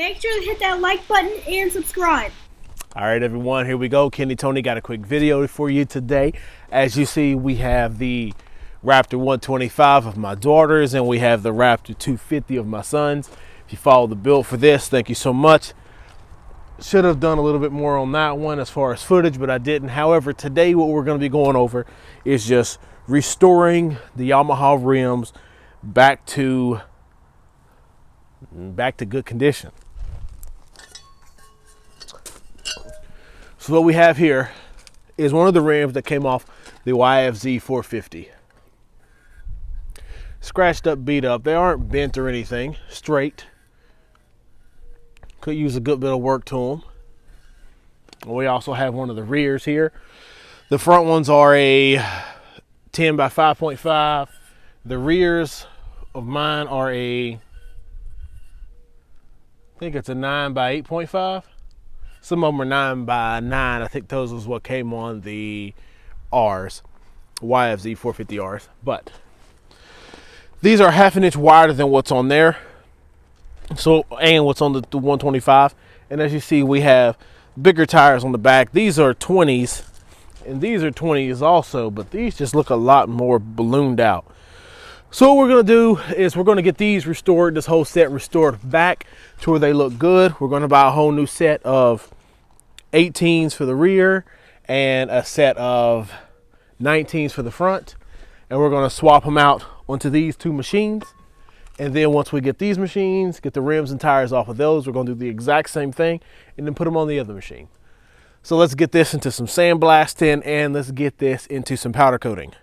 Make sure to hit that like button and subscribe. All right, everyone, here we go. Kenny Tony got a quick video for you today. As you see, we have the Raptor 125 of my daughters, and we have the Raptor 250 of my sons. If you follow the build for this, thank you so much. Should have done a little bit more on that one as far as footage, but I didn't. However, today what we're going to be going over is just restoring the Yamaha rims back to good condition. So what we have here is one of the rims that came off the YFZ 450. Scratched up, beat up. They aren't bent or anything, straight. Could use a good bit of work to them. We also have one of the rears here. The front ones are a 10 by 5.5. The rears of mine are I think it's a 9 by 8.5. Some of them are 9 by 9. I think those was what came on the R's, YFZ 450Rs. But these are half an inch wider than what's on there. So, and what's on the 125. And as you see, we have bigger tires on the back. These are 20s, and these are 20s also, but these just look a lot more ballooned out. So what we're going to do is we're going to get these restored, this whole set restored back to where they look good. We're going to buy a whole new set of 18s for the rear and a set of 19s for the front. And we're going to swap them out onto these two machines. And then once we get these machines, get the rims and tires off of those, we're going to do the exact same thing and then put them on the other machine. So let's get this into some sandblasting and let's get this into some powder coating.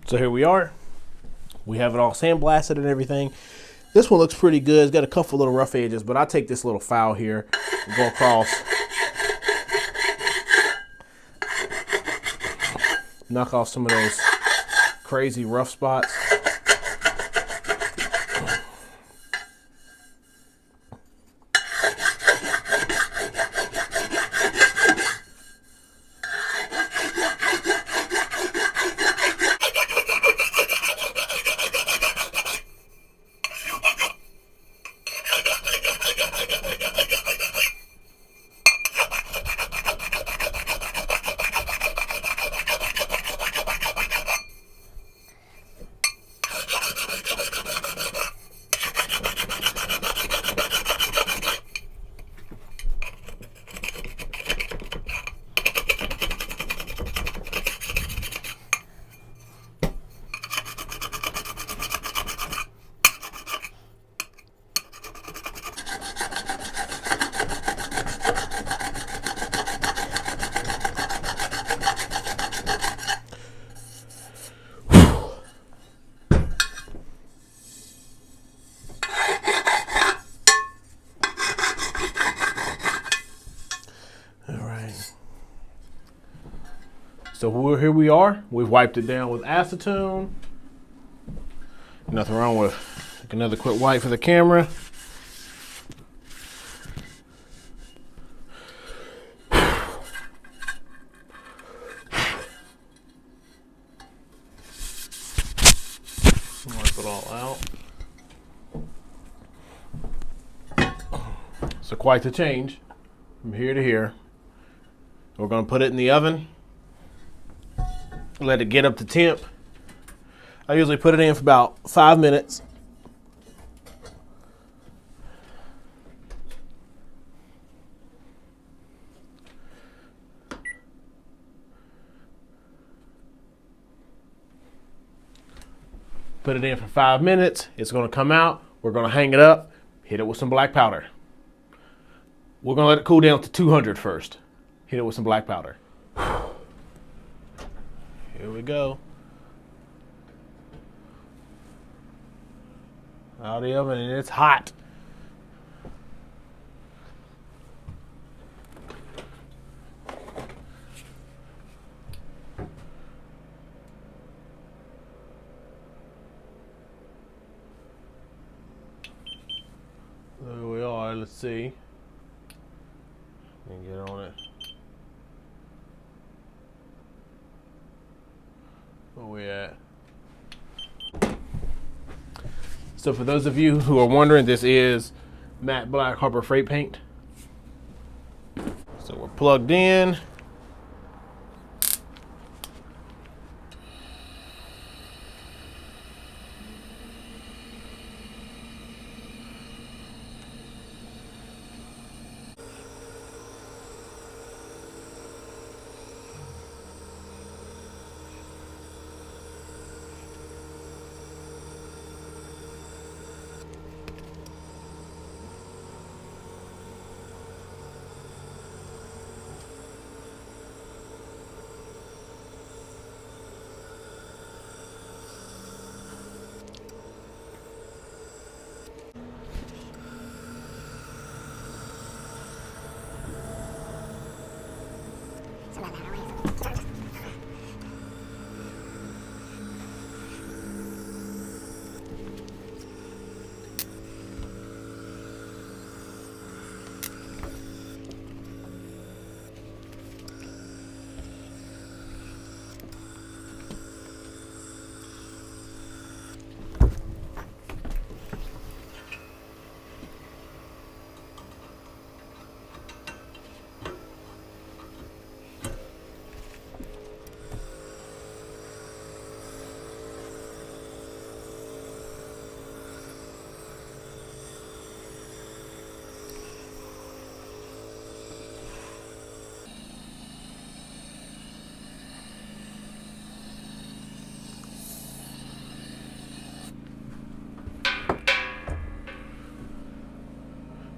So here we are. We have it all sandblasted and everything. This one looks pretty good. It's got a couple little rough edges, but I take this little file here and go across, knock off some of those crazy rough spots. So here we are. We've wiped it down with acetone. Nothing wrong with another quick wipe for the camera. all out. So quite the change from here to here. We're going to put it in the oven. Let it get up to temp. I usually put it in for about 5 minutes. Put it in for 5 minutes. It's going to come out. We're going to hang it up, hit it with some black powder. We're going to let it cool down to 200 first. Hit it with some black powder. Here we go. Out of the oven, and it's hot. There we are. Let's see. Let me get on it. Where we at? So for those of you who are wondering, this is matte black Harbor Freight paint. So we're plugged in.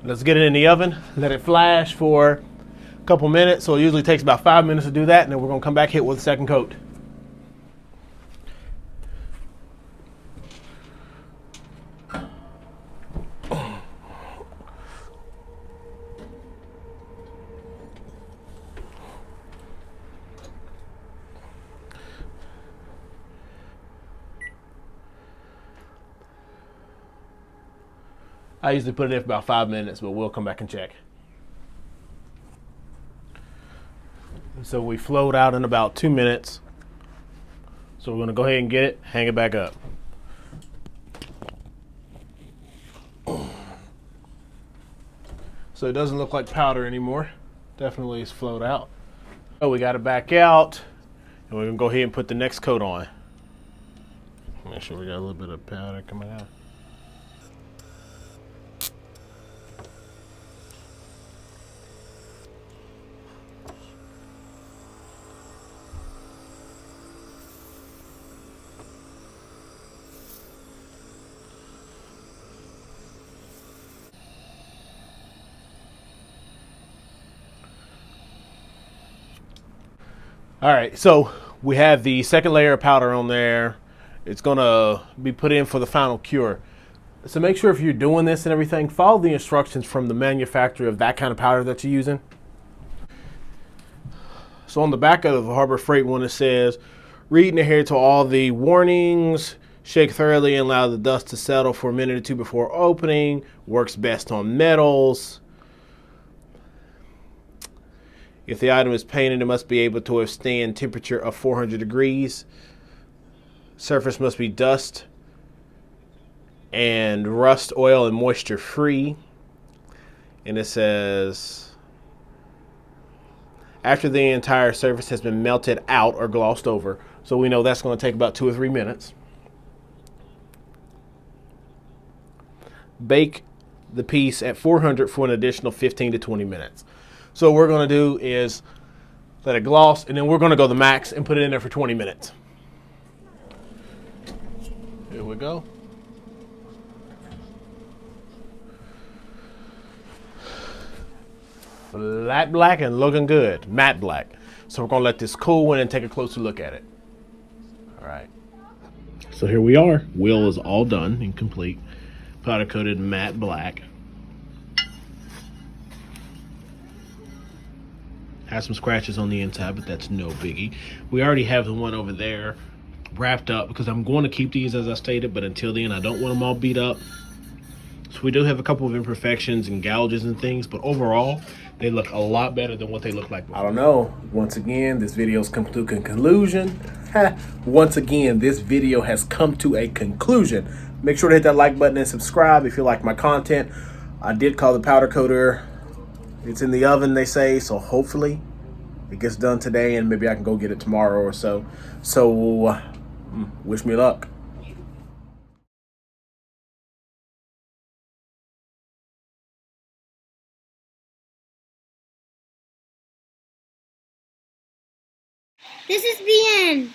Let's get it in the oven, let it flash for a couple minutes. So it usually takes about 5 minutes to do that, and then we're gonna come back hit with a second coat. I usually put it in for about 5 minutes, but we'll come back and check. So we flowed out in about 2 minutes. So we're gonna go ahead and get it, hang it back up. So it doesn't look like powder anymore. Definitely it's flowed out. So we got it back out, and we're gonna go ahead and put the next coat on. Make sure we got a little bit of powder coming out. All right, so we have the second layer of powder on there. It's gonna be put in for the final cure. So make sure if you're doing this and everything, follow the instructions from the manufacturer of that kind of powder that you're using. So on the back of the Harbor Freight one, it says, read and adhere to all the warnings, shake thoroughly and allow the dust to settle for a minute or two before opening, works best on metals. If the item is painted, it must be able to withstand temperature of 400 degrees. Surface must be dust and rust, oil, and moisture free. And it says, after the entire surface has been melted out or glossed over. So we know that's going to take about 2 or 3 minutes. Bake the piece at 400 for an additional 15 to 20 minutes. So what we're going to do is let it gloss, and then we're going to go the max and put it in there for 20 minutes. Here we go. Flat black and looking good, matte black. So we're gonna let this cool and take a closer look at it. All right. So here we are. Wheel is all done and complete. Powder coated matte black. Has some scratches on the inside, but that's no biggie. We already have the one over there wrapped up because I'm going to keep these as I stated, but until then I don't want them all beat up. So we do have a couple of imperfections and gouges and things, but overall, they look a lot better than what they looked like before. I don't know. Once again, this video's come to a conclusion. Once again, this video has come to a conclusion. Make sure to hit that like button and subscribe if you like my content. I did call the powder coater. It's in the oven, they say, so hopefully it gets done today and maybe I can go get it tomorrow or so. So, wish me luck. This is the end.